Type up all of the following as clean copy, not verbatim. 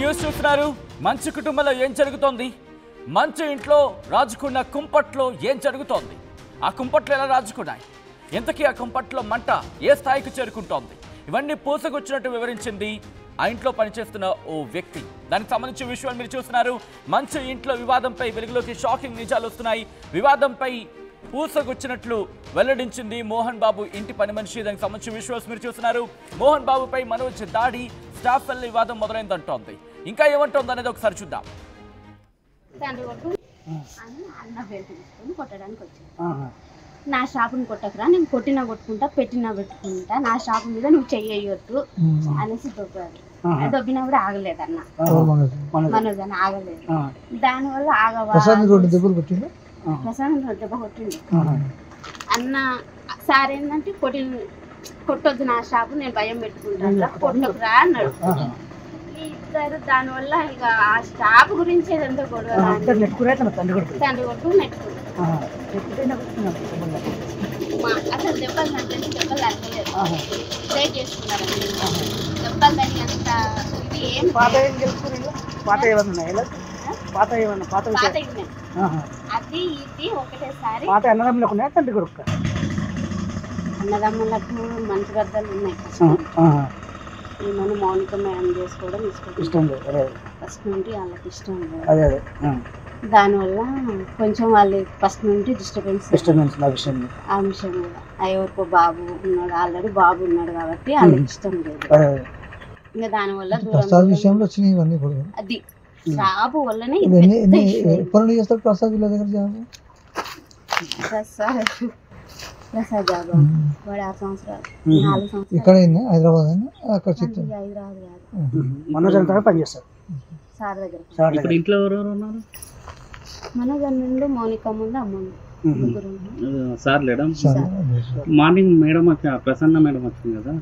News చూస్తున్నారు. మంచు కుటుంబంలో ఏం జరుగుతోంది? మంచు ఇంట్లో రాజుకున్న కుంపట్లో ఏం జరుగుతోంది? ఆ కుంపట్లు ఎలా రాజుకున్నాయి? ఇంతకీ ఆ కుంపట్లో మంట ఏ స్థాయికి చేరుకుంటోంది? ఇవన్నీ పూసకొచ్చినట్టు వివరించింది ఆ ఇంట్లో పనిచేస్తున్న ఓ వ్యక్తి. దానికి సంబంధించి విషయాలు మీరు చూస్తున్నారు. మంచు ఇంట్లో వివాదంపై వెలుగులోకి షాకింగ్ నిజాలు వస్తున్నాయి. వివాదంపై పూసకొచ్చినట్లు వెల్లడించింది మోహన్ బాబు ఇంటి పని మనిషి. దానికి సంబంధించి విషయాలు మీరు చూస్తున్నారు. మోహన్ బాబుపై మనోజ్ దాడి, స్టాఫ్ వల్ల వివాదం మొదలైందంటోంది. ఇంకా ఏమంటోంది అనేది ఒకసారి చూద్దాం. నా షాపుని కొట్టకురా, నేను కొట్టినా కొట్టుకుంటా, పెట్టినా పెట్టుకుంటా, నా షాపు మీద నువ్వు చెయ్యొద్దు అనేసి దొబ్బాడు. దొబ్బినా కూడా ఆగలేదన్న, మనోజ్ అని ఆగలేదు. దానివల్ల ప్రసాద్ దెబ్బ కొట్టింది అన్న. సార్ ఏంటంటే కొట్టొద్దు నా షాపు, నేను భయం పెట్టుకుంటా, కొట్టకురా అన్నాడు. ఇద్దరు దానివల్ల ఇక ఆ స్టాప్ గురించి ఏదంతా గొడవ, తండ్రి కొడుకు అసలు దెబ్బలు నాకు తెలిసి దెబ్బలు తగ్గలేదు, ట్రై చేసుకున్నారు దెబ్బలు తగ్గి అంత ఇది ఏం అది ఇది ఒకటేసారి. అన్నదమ్ములకు మంచి గద్దలు ఉన్నాయి. ఈమెను మౌనిక మేడం చేసుకోవడం ఇష్టం ఫస్ట్ నుండి వాళ్ళకి ఇష్టం లేదు. దానివల్ల కొంచెం వాళ్ళు ఫస్ట్ నుండి డిస్టర్బెన్స్ ఆ విషయం కూడా. ఎవరికో బాబు ఉన్నాడు, ఆల్రెడీ బాబు ఉన్నాడు కాబట్టి వాళ్ళకి ఇష్టం లేదు. ఇంకా దానివల్ల అది జాబు వల్లనే ప్రసాద్ జాబు వాడు 6 సంవత్సరాలు 4 సంవత్సరాలు హైదరాబాద్ సార్ దగ్గర. మనోజ్ నుండి మౌనిక ముందు అమ్మ సార్ లేడం. మార్నింగ్ మేడం వచ్చి ప్రసన్న మేడం వచ్చింది కదా,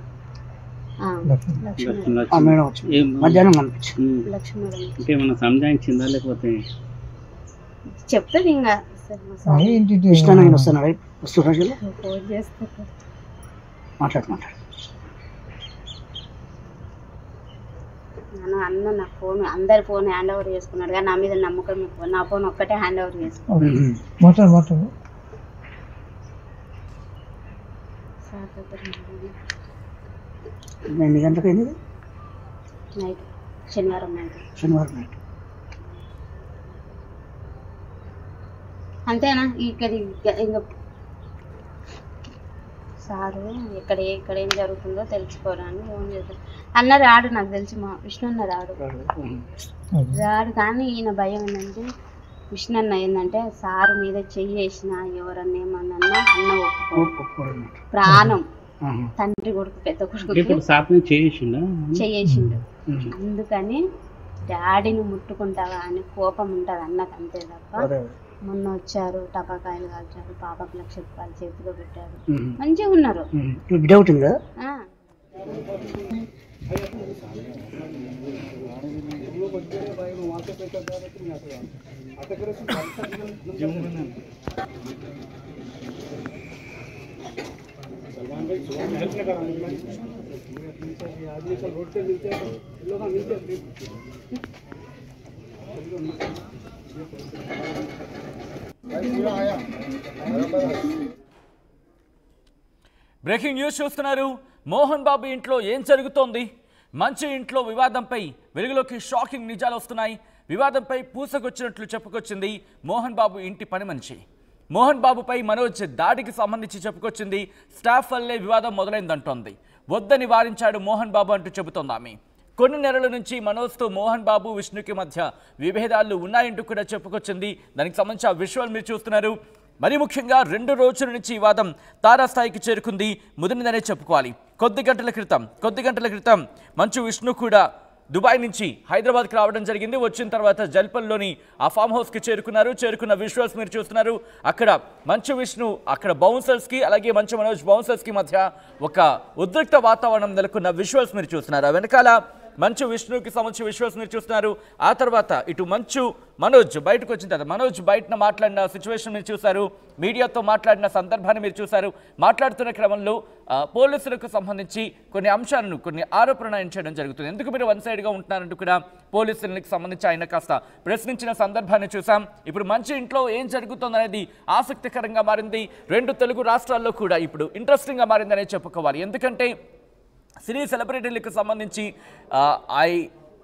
ఇంకేమన్నా సంజాయించిందా లేకపోతే చెప్తుంది ఇంకా అన్న నా ఫోన్ అందరి ఫోన్ హ్యాండ్ ఓవర్ చేసుకున్నాడు, కానీ నా మీద నమ్మకం ఎక్కువ. నా ఫోన్ ఒక్కటే హ్యాండ్ ఓవర్ చేసుకున్నాడు. ఎన్ని గంటలకు అయింది? నైట్, శనివారం నైట్. అంతేనా? ఇక్కడ ఇంకా సారు ఇక్కడ ఏం జరుగుతుందో తెలుసుకోవడానికి ఫోన్ చేశారు. అన్న రాడు, నాకు తెలిసి మా విష్ణు అన్న రాడు. కానీ ఈయన భయం ఏంటంటే, విష్ణు అన్న ఏంటంటే సారు మీద చెయ్యేసిన ఎవరన్నా ఏమన్నా అన్న ఒప్పుకో, ప్రాణం తండ్రి కొడుకు పెద్ద కొడుకు చెయ్యేసిండు. అందుకని డాడీని ముట్టుకుంటావా అని కోపం ఉంటుంది అన్నకు, అంతే తప్ప. మొన్న వచ్చారు, టపాకాయలు కాల్చారు, పాపకు 1,00,000 రూపాయలు చేతిలో పెట్టారు, మంచిగా ఉన్నారు. బ్రేకింగ్ న్యూస్ చూస్తున్నారు. మోహన్ బాబు ఇంట్లో ఏం జరుగుతోంది? మంచు ఇంట్లో వివాదంపై వెలుగులోకి షాకింగ్ నిజాలు వస్తున్నాయి. వివాదంపై పూసకొచ్చినట్లు చెప్పుకొచ్చింది మోహన్ బాబు ఇంటి పని మనిషి. మోహన్ బాబుపై మనోజ్ దాడికి సంబంధించి చెప్పుకొచ్చింది. స్టాఫ్ వల్లే వివాదం మొదలైందంటోంది. వద్దని వారించాడు మోహన్ బాబు అంటూ చెబుతోంది ఆమె. కొన్ని నెలల నుంచి మనోజ్తో మోహన్ బాబు, విష్ణుకి మధ్య విభేదాలు ఉన్నాయంటూ కూడా చెప్పుకొచ్చింది. దానికి సంబంధించి ఆ విషయాలు మీరు చూస్తున్నారు. మరి ముఖ్యంగా 2 రోజుల నుంచి ఈ వాదం తారాస్థాయికి చేరుకుంది, ముదిరిందనే చెప్పుకోవాలి. కొద్ది గంటల క్రితం మంచు విష్ణు కూడా దుబాయ్ నుంచి హైదరాబాద్కి రావడం జరిగింది. వచ్చిన తర్వాత జల్పల్లోని ఆ ఫామ్ హౌస్కి చేరుకున్న విజువల్స్ మీరు చూస్తున్నారు. అక్కడ మంచు విష్ణు అక్కడ బౌన్సర్స్కి అలాగే మంచు మనోజ్ బౌన్సర్స్కి మధ్య ఒక ఉద్రిక్త వాతావరణం నెలకొన్న విజువల్స్ మీరు చూస్తున్నారు. వెనకాల మంచు విష్ణుకి సంబంధించి విజువల్స్ మీరు చూస్తున్నారు. ఆ తర్వాత ఇటు మంచు మనోజ్ బయటకు వచ్చిన తర్వాత మనోజ్ బయటన మాట్లాడిన సిచ్యువేషన్ మీరు చూశారు, మీడియాతో మాట్లాడిన సందర్భాన్ని మీరు చూశారు. మాట్లాడుతున్న క్రమంలో పోలీసులకు సంబంధించి కొన్ని అంశాలను కొన్ని ఆరోపణలు చేయడం జరుగుతుంది. ఎందుకు మీరు వన్ సైడ్గా ఉంటున్నారంటూ కూడా పోలీసులకు సంబంధించి ఆయన కాస్త ప్రశ్నించిన సందర్భాన్ని చూసాం. ఇప్పుడు మంచి ఇంట్లో ఏం జరుగుతుందనేది ఆసక్తికరంగా మారింది. 2 తెలుగు రాష్ట్రాల్లో కూడా ఇప్పుడు ఇంట్రెస్టింగ్గా మారిందనే చెప్పుకోవాలి. ఎందుకంటే సినీ సెలబ్రిటీలకు సంబంధించి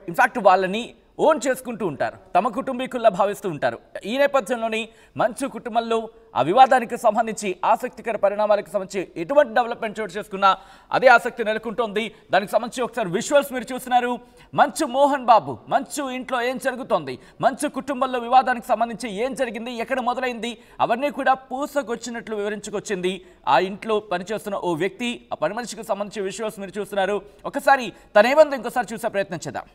ఇన్ఫ్యాక్ట్ వాళ్ళని ఓన్ చేసుకుంటూ ఉంటారు, తమ కుటుంబీకుల్లా భావిస్తూ ఉంటారు. ఈ నేపథ్యంలోని మంచు కుటుంబంలో ఆ వివాదానికి సంబంధించి ఆసక్తికర పరిణామాలకు సంబంధించి ఎటువంటి డెవలప్మెంట్ చోటు చేసుకున్నా అదే ఆసక్తి నెలకొంటోంది. దానికి సంబంధించి ఒకసారి విజువల్స్ మీరు చూస్తున్నారు. మంచు మోహన్ బాబు మంచు ఇంట్లో ఏం జరుగుతోంది, మంచు కుటుంబంలో వివాదానికి సంబంధించి ఏం జరిగింది, ఎక్కడ మొదలైంది, అవన్నీ కూడా పూసకొచ్చినట్లు వివరించుకొచ్చింది ఆ ఇంట్లో పనిచేస్తున్న ఓ వ్యక్తి. ఆ పని మనిషికి సంబంధించి విజువల్స్ మీరు చూస్తున్నారు. ఒకసారి తనేమంది ఇంకోసారి చూసే ప్రయత్నం చేద్దాం.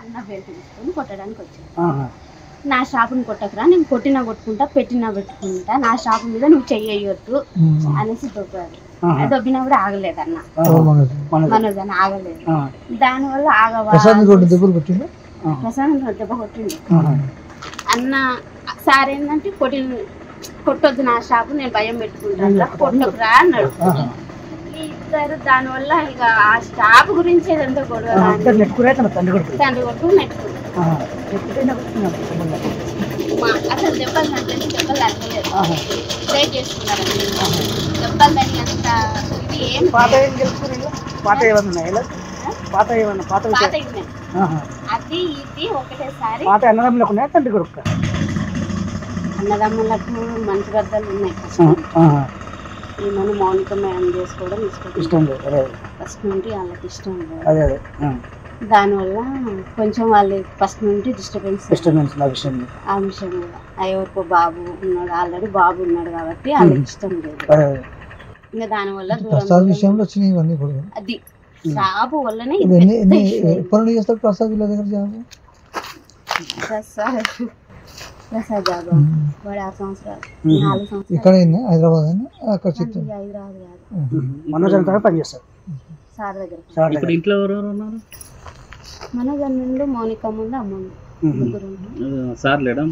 అన్న బెల్ట్ తీసుకొని కొట్టడానికి వచ్చాను. నా షాపుని కొట్టకురా, నేను కొట్టినా కొట్టుకుంటా, పెట్టినా పెట్టుకుంటా, నా షాపు మీద నువ్వు చెయ్యొద్దు అనేసి దొబ్బాడు. దొబ్బినా కూడా ఆగలేదు అన్న, మనోజ్ అని ఆగలేదు. దానివల్ల ఆగవా ప్రశాంత్ దెబ్బ కొట్టింది అన్న. సార్ ఏంటంటే కొట్టొద్దు నా షాపు, నేను భయం పెట్టుకుంటాను, కొట్టకురా అన్నాడు. ఇద్దరు దానివల్ల ఇక ఆ స్టాప్ గురించి ఏదంతా గొడవ, తండ్రి కొట్టు అసలు దెబ్బలు తగ్గలేదు, దెబ్బలు తగ్గలేదు, ట్రై చేసుకున్నారు. దెబ్బలు తగినంత ఇది ఏం అది ఇది ఒకటేసారి. అన్నదమ్ములకు మంచి గద్దలు ఉన్నాయి. ఈమెను మౌనిక మేడం చేసుకోవడం ఇష్టం లేదు, ఫస్ట్ నుండి వాళ్ళకి ఇష్టం లేదు. దానివల్ల కొంచెం వాళ్ళు ఫస్ట్ నుండి డిస్టర్బెన్స్ ఆ విషయం కూడా. ఎవరికో బాబు ఉన్నాడు, ఆల్రెడీ బాబు ఉన్నాడు కాబట్టి వాళ్ళకి ఇష్టం లేదు. ఇంకా దానివల్ల అది జాబు వల్లనే ప్రసాద్ జాబు వాడు 6 సంవత్సరాలు 4 సంవత్సరాలు హైదరాబాద్ సార్ దగ్గర. మనోజ్ నుండి మౌనిక ముందు అమ్మ సార్ లేడం.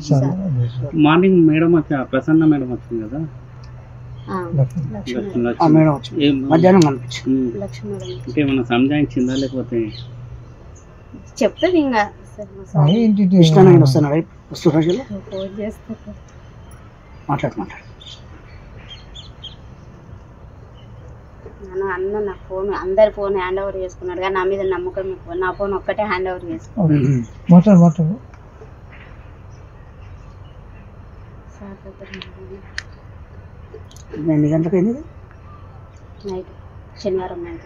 మార్నింగ్ మేడం వచ్చా, ప్రసన్న మేడం వచ్చింది కదా, ఇంకేమన్నా సంజాయించిందా లేకపోతే చెప్తుంది ఇంకా అన్న నా ఫోన్ అందరి ఫోన్ హ్యాండ్ ఓవర్ చేసుకున్నాడు కానీ నా మీద నమ్మకం ఎక్కువ. నా ఫోన్ ఒక్కటే హ్యాండ్ ఓవర్ చేసుకున్నాడు. ఎన్ని గంటలకు అయింది? నైట్, శనివారం నైట్.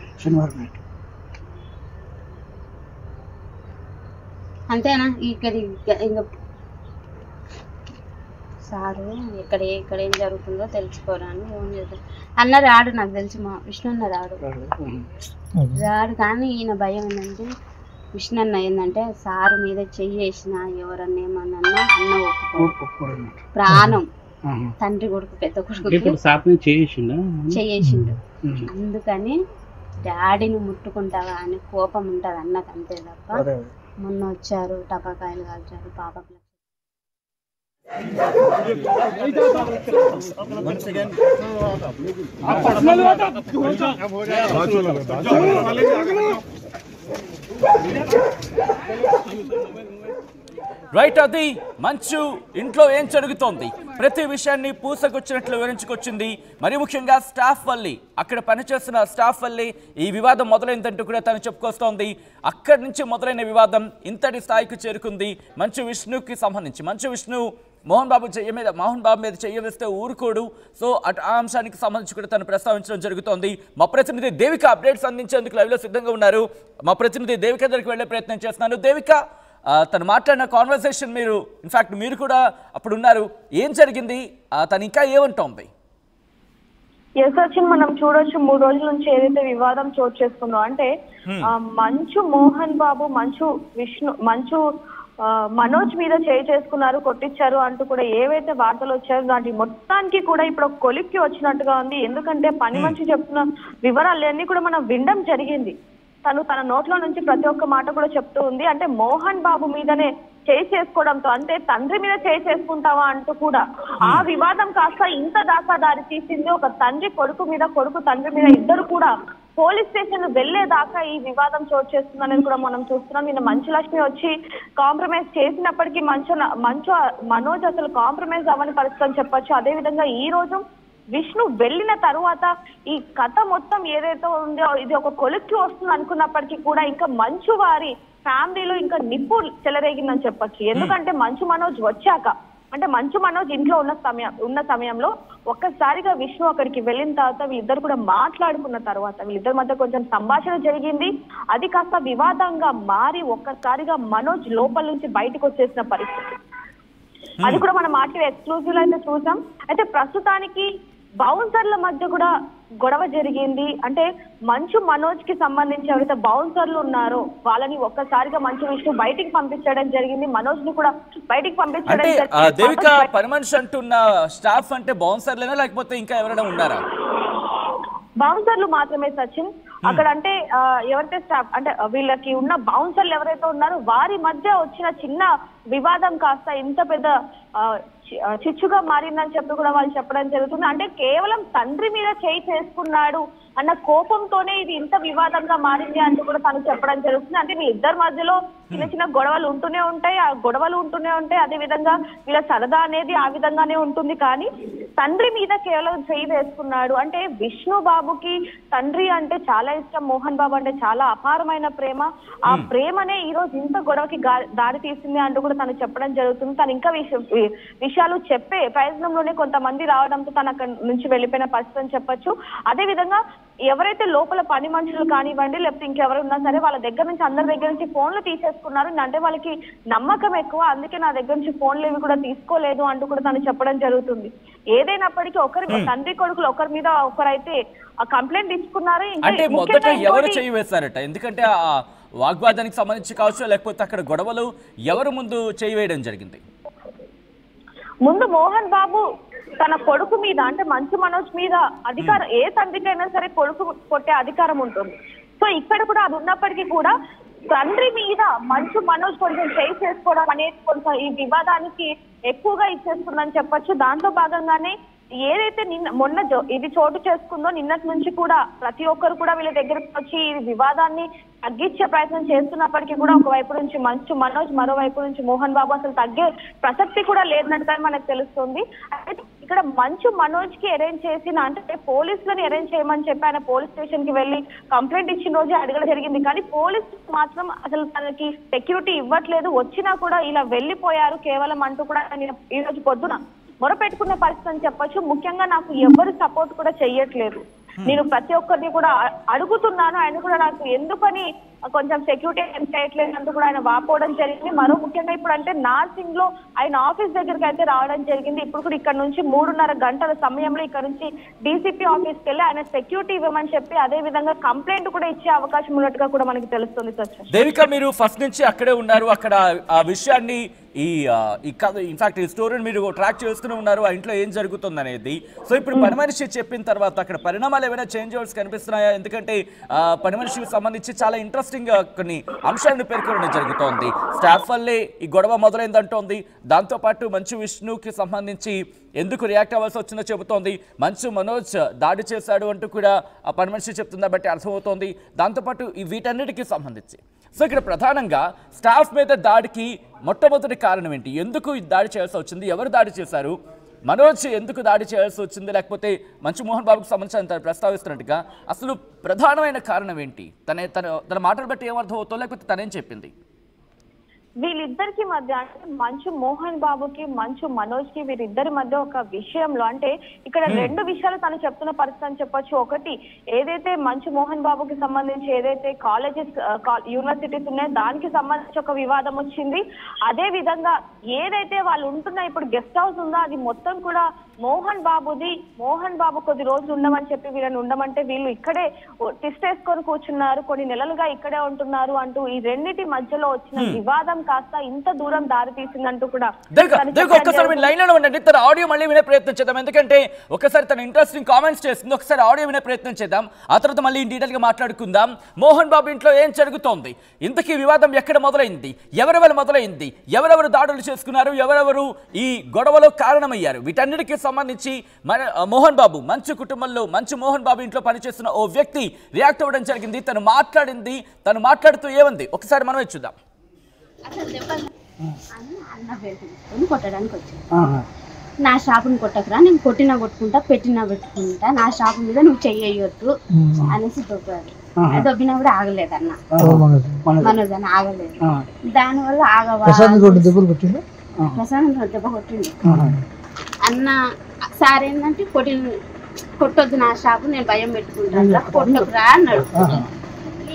అంతేనా? ఇక్కడ ఇంకా సారు ఇక్కడ ఏం జరుగుతుందో తెలుసుకోరాని ఫోన్ చేస్తాను. అన్న రాడు, నాకు తెలిసి మా విష్ణు అన్న రాడు కానీ ఈయన భయం ఏంటంటే విష్ణు అన్న ఏంటంటే సారు మీద చెయ్యేసిన ఎవరన్నా ఏమన్నా అన్న ఒప్పుకోడు. ప్రాణం తండ్రి కొడుకు పెద్ద కొడుకు చెయ్యేసిండు. అందుకని డాడీని ముట్టుకుంటావా అని కోపం ఉంటుంది అన్నకు, అంతే తప్ప మొన్న వచ్చారు టపాకాయలు కాల్చారు పాపకు. రైట్, అది మంచు ఇంట్లో ఏం జరుగుతోంది, ప్రతి విషయాన్ని పూసకొచ్చినట్లు వివరించుకొచ్చింది. మరి ముఖ్యంగా స్టాఫ్ వల్లే, అక్కడ పనిచేస్తున్న స్టాఫ్ వల్లే ఈ వివాదం మొదలైందంటూ కూడా తను చెప్పుకొస్తోంది. అక్కడి నుంచి మొదలైన వివాదం ఇంతటి స్థాయికి చేరుకుంది. మంచు విష్ణుకి సంబంధించి మంచు విష్ణు మోహన్ బాబు మీద చెయ్య వేస్తే ఊరుకోడు. సో ఆ అంశానికి సంబంధించి కూడా తను ప్రస్తావించడం జరుగుతోంది. మా ప్రతినిధి దేవిక అప్డేట్స్ అందించేందుకు లైవ్లో సిద్ధంగా ఉన్నారు. మా ప్రతినిధి దేవిక దగ్గరికి వెళ్ళే ప్రయత్నం చేస్తున్నాను. దేవిక, తను మాట్లాడిన కాన్వర్సేషన్ ఇన్ఫాక్ట్ మీరు కూడా అప్పుడు ఉన్నారు, ఏం జరిగింది, తను ఇంకా ఏమంటోంది? మనం చూడొచ్చు 3 రోజుల నుంచి ఏదైతే వివాదం చోటు చేసుకుందో అంటే మంచు మోహన్ బాబు మంచు మనోజ్ మీద చేసుకున్నారు, కొట్టించారు అంటూ కూడా ఏవైతే వార్తలు వచ్చాయో దాంట్లో మొత్తానికి కూడా ఇప్పుడు కొలిక్కి వచ్చినట్టుగా ఉంది. ఎందుకంటే పని మనిషి చెప్తున్న వివరాలన్నీ కూడా మనం వినడం జరిగింది. తన నోట్లో నుంచి ప్రతి ఒక్క మాట కూడా చెప్తూ ఉంది. అంటే మోహన్ బాబు మీదనే చేయి చేసుకోవడంతో, అంటే తండ్రి మీద చేయి చేసుకుంటావా అంటూ కూడా ఆ వివాదం కాస్త ఇంత దాకా దారి తీసింది. ఒక తండ్రి కొడుకు మీద, కొడుకు తండ్రి మీద ఇద్దరు కూడా పోలీస్ స్టేషన్ వెళ్లేదాకా ఈ వివాదం చోటు చేస్తుందని కూడా మనం చూస్తున్నాం. నిన్న మంచు లక్ష్మి వచ్చి కాంప్రమైజ్ చేసినప్పటికీ మంచు మనోజ్ అసలు కాంప్రమైజ్ అవ్వని పరిస్థితి అని చెప్పొచ్చు. అదే విధంగా ఈ రోజు విష్ణు వెళ్ళిన తరువాత ఈ కథ మొత్తం ఏదైతే ఉందో ఇది ఒక కొలిక్కి వస్తుంది అనుకున్నప్పటికీ కూడా ఇంకా మంచు వారి ఫ్యామిలీలో ఇంకా నిప్పు చెలరేగిందని చెప్పొచ్చు. ఎందుకంటే మంచు మనోజ్ వచ్చాక, అంటే మంచు మనోజ్ ఇంట్లో ఉన్న సమయంలో ఒక్కసారిగా విష్ణు అక్కడికి వెళ్ళిన తర్వాత వీళ్ళిద్దరు కూడా మాట్లాడుకున్న తర్వాత వీళ్ళిద్దరి మధ్య కొంచెం సంభాషణ జరిగింది. అది కాస్త వివాదంగా మారి ఒక్కసారిగా మనోజ్ లోపల నుంచి బయటకు వచ్చేసిన పరిస్థితి. అది కూడా మనం ఆర్టీవీ ఎక్స్క్లూజివ్ అయితే చూసాం. అయితే ప్రస్తుతానికి బౌన్సర్ల మధ్య కూడా గొడవ జరిగింది. అంటే మంచు మనోజ్ కి సంబంధించి ఎవరైతే బౌన్సర్లు ఉన్నారో వాళ్ళని ఒక్కసారిగా మంచు విష్ణు బయటికి పంపించడం జరిగింది. మనోజ్ ని కూడా బయటికి పంపించడం జరిగింది. దేవిక, పని మనిషి అంటున్న స్టాఫ్ అంటే బౌన్సర్లేనా లేకపోతే ఇంకా ఎవరైనా ఉన్నారా? బౌన్సర్లు మాత్రమే సచిన్. అక్కడ అంటే ఎవరైతే స్టాఫ్ అంటే వీళ్ళకి ఉన్న బౌన్సర్లు ఎవరైతే ఉన్నారో వారి మధ్య వచ్చిన చిన్న వివాదం కాస్త ఇంత పెద్ద చిచ్చుగా మారిందని చెప్పి కూడా వాళ్ళు చెప్పడం జరుగుతుంది. అంటే కేవలం తండ్రి మీద చేయి చేసుకున్నాడు అన్న కోపంతోనే ఇది ఇంత వివాదంగా మారింది అంటూ కూడా తను చెప్పడం జరుగుతుంది. అంటే వీళ్ళిద్దరి మధ్యలో చిన్న చిన్న గొడవలు ఉంటూనే ఉంటాయి, ఆ గొడవలు ఉంటూనే ఉంటాయి. అదే విధంగా వీళ్ళ సరదా అనేది ఆ విధంగానే ఉంటుంది. కానీ తండ్రి మీద కేవలం చేయి వేసుకున్నాడు. అంటే విష్ణు బాబుకి తండ్రి అంటే చాలా ఇష్టం, మోహన్ బాబు అంటే చాలా అపారమైన ప్రేమ. ఆ ప్రేమనే ఈ రోజు ఇంత గొడవకి దారి తీసింది అంటూ కూడా తను చెప్పడం జరుగుతుంది. తను ఇంకా విషయాలు చెప్పే ప్రయత్నంలోనే కొంతమంది రావడంతో తను అక్కడి నుంచి వెళ్ళిపోయిన పరిస్థితి అని చెప్పొచ్చు. అదే విధంగా ఎవరైతే లోపల పని మనుషులు కానివ్వండి లేకపోతే ఇంకెవరు ఉన్నా సరే వాళ్ళ దగ్గర నుంచి అందరి దగ్గర నుంచి ఫోన్లు తీసేసుకున్నారు. అంటే వాళ్ళకి నమ్మకం ఎక్కువ, అందుకే నా దగ్గర నుంచి ఫోన్లు ఇవి కూడా తీసుకోలేదు అంటూ కూడా తను చెప్పడం జరుగుతుంది. ఏదైనప్పటికీ ఒకరి తండ్రి కొడుకులు ఒకరి మీద ఒకరైతే కంప్లైంట్ ఇచ్చుకున్నారు. అంటే మొదట ఎవరు చేయి వేశారట? ఎందుకంటే ఆ వాగ్వాదానికి సంబంధించి కావచ్చు లేకపోతే అక్కడ గొడవలు ఎవరు ముందు చేయి వేయడం జరిగింది? ముందు మోహన్ బాబు తన కొడుకు మీద అంటే మంచు మనోజ్ మీద అధికారం, ఏ తండ్రికైనా సరే కొడుకు కొట్టే అధికారం ఉంటుంది. సో ఇక్కడ కూడా అది ఉన్నప్పటికీ కూడా తండ్రి మీద మంచు మనోజ్ కొంచెం చేయి చేసుకోవడం అనేది కొంచెం ఈ వివాదానికి ఎక్కువగా ఇచ్చేస్తుందని చెప్పొచ్చు. దాంట్లో భాగంగానే ఏదైతే మొన్న ఇది చోటు చేసుకుందో నిన్నటి నుంచి కూడా ప్రతి ఒక్కరు కూడా వీళ్ళ దగ్గరకు వచ్చి ఈ వివాదాన్ని తగ్గించే ప్రయత్నం చేస్తున్నప్పటికీ కూడా ఒకవైపు నుంచి మంచు మనోజ్, మరోవైపు నుంచి మోహన్ బాబు అసలు తగ్గే ప్రసక్తి కూడా లేదన్నట్టుగా మనకు తెలుస్తుంది. అయితే ఇక్కడ మంచు మనోజ్ కి అరేంజ్ చేసిన అంటే పోలీసులను అరేంజ్ చేయమని చెప్పి ఆయన పోలీస్ స్టేషన్ కి వెళ్ళి కంప్లైంట్ ఇచ్చిన రోజే అడగడం జరిగింది. కానీ పోలీసు మాత్రం అసలు తనకి సెక్యూరిటీ ఇవ్వట్లేదు, వచ్చినా కూడా ఇలా వెళ్ళిపోయారు కేవలం అంటూ కూడా ఈ రోజు పొద్దున మొరపెట్టుకున్న పరిస్థితి అని చెప్పొచ్చు. ముఖ్యంగా నాకు ఎవరు సపోర్ట్ కూడా చెయ్యట్లేదు, నేను ప్రతి ఒక్కరిని కూడా అడుగుతున్నాను, ఆయన కూడా నాకు ఎందుకని కొంచెం సెక్యూరిటీ ఏం చేయట్లేదు అంటూ కూడా ఆయన వాపోవడం జరిగింది. మరో ముఖ్యంగా ఇప్పుడు అంటే నార్సింగ్ లో ఆయన ఆఫీస్ దగ్గరికి అయితే రావడం జరిగింది. ఇప్పుడు కూడా ఇక్కడ నుంచి 3.5 గంటల సమయంలో ఇక్కడ నుంచి డీసీపీ ఆఫీస్కి వెళ్ళి ఆయన సెక్యూరిటీ ఇవ్వమని చెప్పి అదే విధంగా కంప్లైంట్ కూడా ఇచ్చే అవకాశం ఉన్నట్టుగా కూడా మనకి తెలుస్తుంది. దేవిక, మీరు ఫస్ట్ నుంచి అక్కడే ఉన్నారు, అక్కడ ఆ విషయాన్ని ఇన్ఫాక్ట్ ఈ స్టోరీని మీరు ట్రాక్ చేస్తూనే ఉన్నారు, ఆ ఇంట్లో ఏం జరుగుతుంది అనేది. సో ఇప్పుడు పని మనిషి చెప్పిన తర్వాత అక్కడ పరిణామాలు ఏమైనా చేంజ్ అవర్స్ కనిపిస్తున్నాయా? ఎందుకంటే పని మనిషికి సంబంధించి చాలా ఇంట్రెస్టింగ్ కొన్ని అంశాలను పేర్కొనడం జరుగుతోంది. స్టాఫ్ వల్లే ఈ గొడవ మొదలైందంటోంది. దాంతోపాటు మంచు విష్ణుకి సంబంధించి ఎందుకు రియాక్ట్ అవ్వాల్సి వచ్చిందో చెబుతోంది. మంచు మనోజ్ దాడి చేశాడు అంటూ కూడా ఆ పని మనిషి చెప్తుందా బట్టి అర్థమవుతోంది. దాంతోపాటు వీటన్నిటికీ సంబంధించి సో ఇక్కడ ప్రధానంగా స్టాఫ్ మీద దాడికి మొట్టమొదటి కారణం ఏంటి? ఎందుకు దాడి చేయాల్సి వచ్చింది? ఎవరు దాడి చేశారు? మనోజ్ ఎందుకు దాడి చేయాల్సి వచ్చింది? లేకపోతే మంచు మోహన్ బాబుకి సంబంధించిన ప్రస్తావిస్తున్నట్టుగా అసలు ప్రధానమైన కారణం ఏంటి? తన మాటలు బట్టి ఏమర్థం అవుతుందో లేకపోతే తనేం చెప్పింది? వీళ్ళిద్దరికి మధ్య అంటే మంచు మోహన్ బాబుకి మంచు మనోజ్ కి వీరిద్దరి మధ్య ఒక విషయంలో అంటే ఇక్కడ 2 విషయాలు తను చెప్తున్న పరిస్థితి అని చెప్పొచ్చు. ఒకటి ఏదైతే మంచు మోహన్ బాబుకి సంబంధించి ఏదైతే కాలేజెస్ యూనివర్సిటీస్ ఉన్నాయో దానికి సంబంధించి ఒక వివాదం వచ్చింది. అదే విధంగా ఏదైతే వాళ్ళు ఉంటున్న ఇప్పుడు గెస్ట్ హౌస్ ఉందో అది మొత్తం కూడా మోహన్ బాబు కొద్ది రోజులు ఉండమని చెప్పి వీళ్ళని ఉండమంటే వీళ్ళు ఇక్కడే తిష్టేసుకొని కూర్చున్నారు, కొన్ని నెలలుగా ఇక్కడే ఉంటున్నారు అంటూ ఈ రెండింటి మధ్యలో వచ్చిన వివాదం కాస్త ఇంత దూరం దారి తీసిందంటూ కూడా ఒక్కసారి లైన్ లో ఉండండి. తన ఆడియో మళ్ళీ వినే ప్రయత్నం చేద్దాం, ఎందుకంటే ఒకసారి తన ఇంట్రెస్టింగ్ కామెంట్స్ చేస్తుంది. ఒకసారి ఆడియో వినే ప్రయత్నం చేద్దాం, ఆ తర్వాత మళ్ళీ డీటెయిల్ గా మాట్లాడుకుందాం. మోహన్ బాబు ఇంట్లో ఏం జరుగుతోంది, ఇంతకీ వివాదం ఎక్కడ మొదలైంది, ఎవరెవరు మొదలైంది, ఎవరెవరు దాడులు చేసుకున్నారు, ఎవరెవరు ఈ గొడవలో కారణమయ్యారు, వీటన్నిటికీ సంబంధించి మోహన్ బాబు మంచు కుటుంబంలో మంచు మోహన్ బాబు ఇంట్లో పనిచేస్తున్న ఓ వ్యక్తి రియాక్ట్ అవ్వడం జరిగింది. తను మాట్లాడుతూ ఏమంది ఒకసారి మనమే చూద్దాం. కొట్టడానికి వచ్చాను, నా షాపుని కొట్టకురా, నేను కొట్టినా కొట్టుకుంటా, పెట్టినా పెట్టుకుంటా, నా షాపు మీద నువ్వు చెయ్యొద్దు అనేసి దొబ్బాడు. దొబ్బినా కూడా ఆగలేదు అన్న, మనోజ్ అని ఆగలేదు. దానివల్ల ఆగవా ప్రశాంత్ దెబ్బ కొట్టింది అన్న. సార్ ఏంటంటే కొట్టొద్దు నా షాపు, నేను భయం పెట్టుకుంటాను, కొట్టకురా అన్నాడు.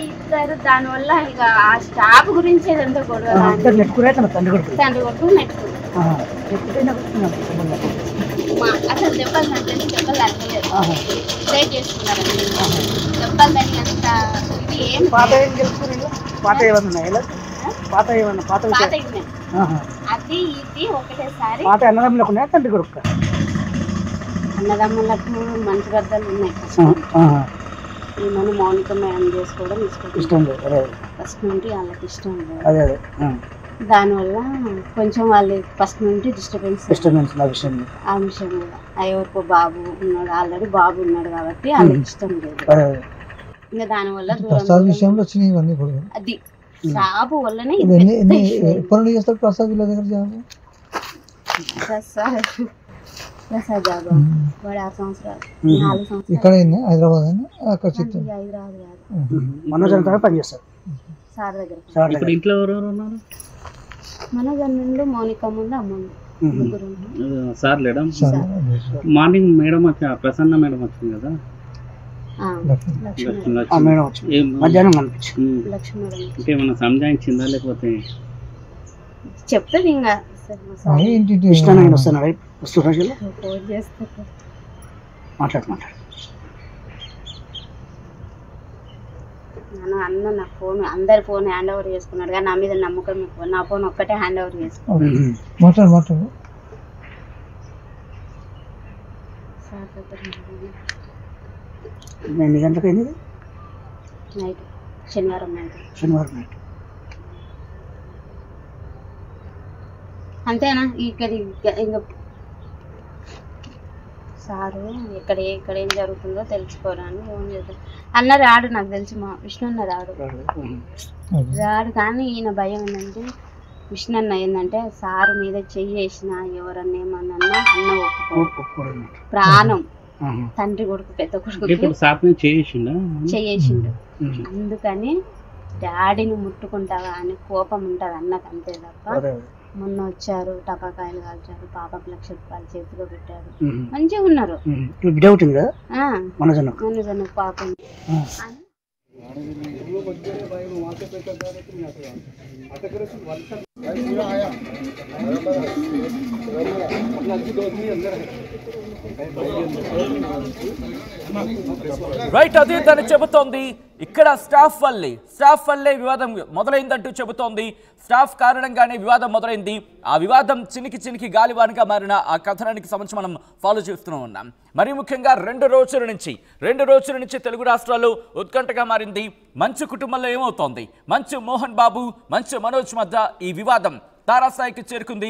ఇద్దరు దానివల్ల ఇక ఆ స్టాప్ గురించి ఏదంతా గొడవ, తండ్రి కొట్టు అసలు దెబ్బలు దెబ్బలు అడగలేదు, ట్రై చేసుకున్నారు దెబ్బలు దాని అంత ఇది ఏం అది ఇది ఒకటేసారి. అన్నదమ్ములకు మంచి గద్దలు ఉన్నాయి. ఈమెను మౌనిక మేడం చేసుకోవడం ఇష్టం ఫస్ట్ నుండి వాళ్ళకి ఇష్టం లేదు. దానివల్ల కొంచెం వాళ్ళు ఫస్ట్ నుండి డిస్టర్బెన్స్ ఆ విషయం కూడా. ఎవరికో బాబు ఉన్నాడు, ఆల్రెడీ బాబు ఉన్నాడు కాబట్టి వాళ్ళకి ఇష్టం లేదు. ఇంకా దానివల్ల అది జాబు వల్లనే ప్రసాద్ జాబు వాడు 6 సంవత్సరాలు 4 సంవత్సరాలు హైదరాబాద్ పనిచేస్తారు సార్ దగ్గర. మనోజ్ నుండి మౌనిక ముందు అమ్మ సార్ లేడా? మార్నింగ్ మేడం వచ్చా, ప్రసన్న మేడం వచ్చింది కదా, అంటే ఏమన్నా సంజాయించిందా లేకపోతే చెప్తుంది ఇంకా అన్న నా ఫోన్ అందరి ఫోన్ హ్యాండ్ ఓవర్ చేసుకున్నాడు, కానీ నా మీద నమ్మకం ఎక్కువ. నా ఫోన్ ఒక్కటే హ్యాండ్ ఓవర్ చేసుకున్నాడు. ఎన్ని గంటలకు అయింది? నైట్, శనివారం నైట్. అంతేనా? ఇక్కడ ఇంకా సారు ఇక్కడ ఏం జరుగుతుందో తెలుసుకోరాని ఫోన్ చేద్దాం అన్న. రాడు, నాకు తెలిసి మా విష్ణు అన్న రాడు. కానీ ఈయన భయం ఏంటంటే, విష్ణు అన్న ఏంటంటే సారు మీద చెయ్యేసిన ఎవరన్నా ఏమన్నా అన్న ఒప్పుకోడు. ప్రాణం తండ్రి కొడుకు పెద్ద కొడుకు చెయ్యేసిండు. అందుకని డాడీని ముట్టుకుంటావా అని కోపం ఉంటుంది అన్నకు, అంతే తప్ప. మొన్న వచ్చారు, టపాకాయలు కాల్చారు, పాపకు 1,00,000 రూపాయలు చేతిలో పెట్టారు, మంచిగా ఉన్నారు. మనోజన్న పాపం రైట్. అదే తను చెబుతోంది, ఇక్కడ స్టాఫ్ వల్లే వివాదం మొదలైందంటూ చెబుతోంది. స్టాఫ్ కారణంగానే వివాదం మొదలైంది. ఆ వివాదం చినికి గాలివానిగా మారిన ఆ కథనానికి సంబంధించి మనం ఫాలో చేస్తూనే ఉన్నాం. మరి ముఖ్యంగా రెండు రోజుల నుంచి తెలుగు రాష్ట్రాల్లో ఉత్కంఠగా మారింది. మంచు కుటుంబంలో ఏమవుతోంది, మంచు మోహన్ బాబు, మంచు మనోజ్ మధ్య ఈ వివాదం తారాస్థాయికి చేరుకుంది.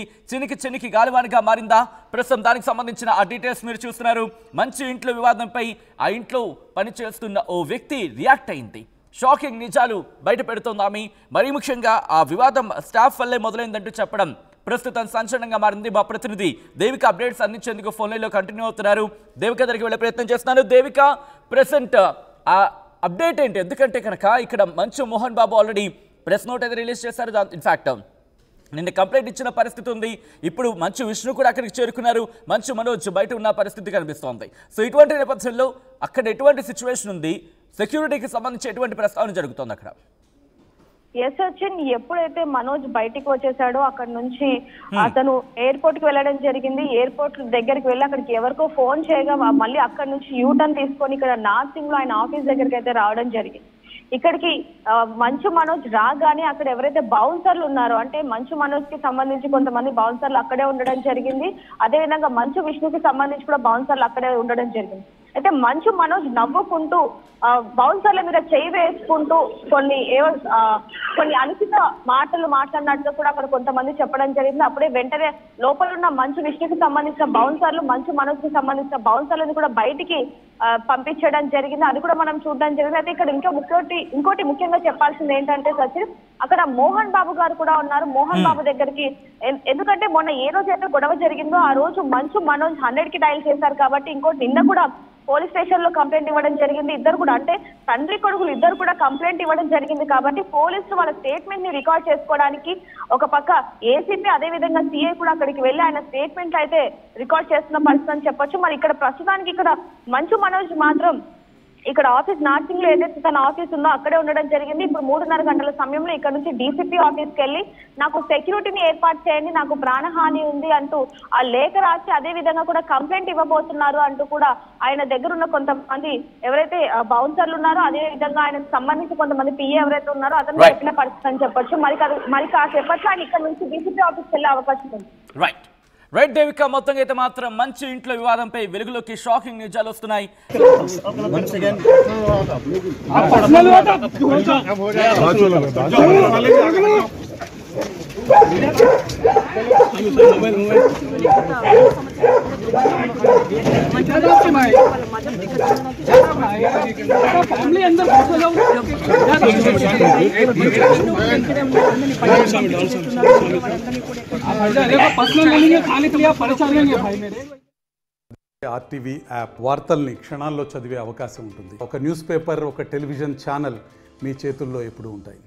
చినికి గాలివానిగా మారిందా? ప్రస్తుతం దానికి సంబంధించిన ఆ డీటెయిల్స్ మీరు చూస్తున్నారు. మంచు ఇంట్లో వివాదంపై ఆ ఇంట్లో పనిచేస్తున్న ఓ వ్యక్తి రియాక్ట్ అయింది. షాకింగ్ నిజాలు బయట పెడుతోంది ఆమె. మరీ ముఖ్యంగా ఆ వివాదం స్టాఫ్ వల్లే మొదలైందంటూ చెప్పడం ప్రస్తుతం సంచలనంగా మారింది. మా ప్రతినిధి దేవిక అప్డేట్స్ అందించేందుకు ఫోన్ లైన్లో కంటిన్యూ అవుతున్నారు. దేవిక దగ్గరికి వెళ్ళే ప్రయత్నం చేస్తున్నాను. దేవిక, ప్రెసెంట్ ఆ అప్డేట్ ఏంటి? ఎందుకంటే కనుక ఇక్కడ మంచు Mohan Babu already press note అయితే రిలీజ్ చేశారు. ఇన్ఫాక్ట్ నిన్న కంప్లైంట్ ఇచ్చిన పరిస్థితి ఉంది. ఇప్పుడు మంచు విష్ణు కూడా అక్కడికి చేరుకున్నారు. మంచు మనోజ్ బయట ఉన్న పరిస్థితి కనిపిస్తోంది. సో ఇటువంటి నేపథ్యంలో అక్కడ ఎటువంటి సిచ్యువేషన్ ఉంది, సెక్యూరిటీకి సంబంధించి ఎటువంటి ప్రస్తావన జరుగుతోంది అక్కడ? సచిన్ ఎప్పుడైతే మనోజ్ బయటికి వచ్చేసాడో అక్కడ నుంచి అతను ఎయిర్పోర్ట్ కి వెళ్ళడం జరిగింది. ఎయిర్పోర్ట్ దగ్గరికి వెళ్ళి అక్కడికి ఎవరికో ఫోన్ చేయగా మళ్ళీ అక్కడ నుంచి యూటర్న్ తీసుకొని ఇక్కడ నార్సింగ్ లో ఆయన ఆఫీస్ దగ్గరికి అయితే రావడం జరిగింది. ఇక్కడికి మంచు మనోజ్ రాగానే అక్కడ ఎవరైతే బౌన్సర్లు ఉన్నారో అంటే మంచు మనోజ్ కి సంబంధించి కొంతమంది బౌన్సర్లు అక్కడే ఉండడం జరిగింది. అదే విధంగా మంచు విష్ణుకి సంబంధించి కూడా బౌన్సర్లు అక్కడే ఉండడం జరిగింది. అయితే మంచు మనోజ్ నవ్వుకుంటూ బౌన్సర్ల మీద చేయి వేసుకుంటూ కొన్ని అనుచిత మాటలు మాట్లాడినట్టుగా కూడా అక్కడ కొంతమంది చెప్పడం జరిగింది. అప్పుడే వెంటనే లోపల ఉన్న మంచు విష్ణుకి సంబంధించిన బౌన్సర్లు మంచు మనోజ్ కి సంబంధించిన బౌన్సర్లను కూడా బయటికి పంపించడం జరిగింది. అది కూడా మనం చూడడం జరిగింది. అయితే ఇక్కడ ఇంకోటి ముఖ్యంగా చెప్పాల్సింది ఏంటంటే సచిన్, అక్కడ మోహన్ బాబు గారు కూడా ఉన్నారు. మోహన్ బాబు దగ్గరికి ఎందుకంటే మొన్న ఏ రోజు అయితే గొడవ జరిగిందో ఆ రోజు మంచు మనోజ్ 100కి డయల్ చేశారు కాబట్టి ఇంకోటి నిన్న కూడా పోలీస్ స్టేషన్ లో కంప్లైంట్ ఇవ్వడం జరిగింది. ఇద్దరు కూడా అంటే తండ్రి కొడుకులు ఇద్దరు కూడా కంప్లైంట్ ఇవ్వడం జరిగింది కాబట్టి పోలీసులు వాళ్ళ స్టేట్మెంట్ ని రికార్డ్ చేసుకోవడానికి ఒక పక్క ఏసీపీ అదే విధంగా సిఐ కూడా అక్కడికి వెళ్ళి ఆయన స్టేట్మెంట్ అయితే రికార్డ్ చేస్తున్న పరిస్థితి అని చెప్పొచ్చు. మరి ఇక్కడ ప్రస్తుతానికి ఇక్కడ మంచు మనోజ్ మాత్రం ఇక్కడ ఆఫీస్ నార్సింగ్ లో ఏదైతే తన ఆఫీస్ ఉందో అక్కడే ఉండడం జరిగింది. ఇప్పుడు 3:30 గంటల సమయంలో ఇక్కడ నుంచి డీసీపీ ఆఫీస్కి వెళ్ళి నాకు సెక్యూరిటీని ఏర్పాటు చేయండి, నాకు ప్రాణహాని ఉంది అంటూ ఆ లేఖ రాసి అదే విధంగా కూడా కంప్లైంట్ ఇవ్వబోతున్నారు అంటూ కూడా ఆయన దగ్గర ఉన్న కొంతమంది ఎవరైతే బౌన్సర్లు ఉన్నారో అదే విధంగా ఆయనకు సంబంధించి కొంతమంది పిఏ ఎవరైతే ఉన్నారో అతను చెప్పిన పరిస్థితి అని చెప్పొచ్చు. మరి కాసేపట్లో ఆయన ఇక్కడ నుంచి డీసీపీ ఆఫీస్కి వెళ్ళే అవకాశం ఉంది. రైట్ దేవిక, మొత్తంగా అయితే మాత్రం మంచి ఇంట్లో వివాదంపై వెలుగులోకి షాకింగ్ నిజాలు వస్తున్నాయి. ఆర్టీవీ యాప్ వార్తల్ని క్షణాల్లో చదివే అవకాశం ఉంటుంది. ఒక న్యూస్ పేపర్, ఒక టెలివిజన్ ఛానల్ మీ చేతుల్లో ఎప్పుడూ ఉంటాయి.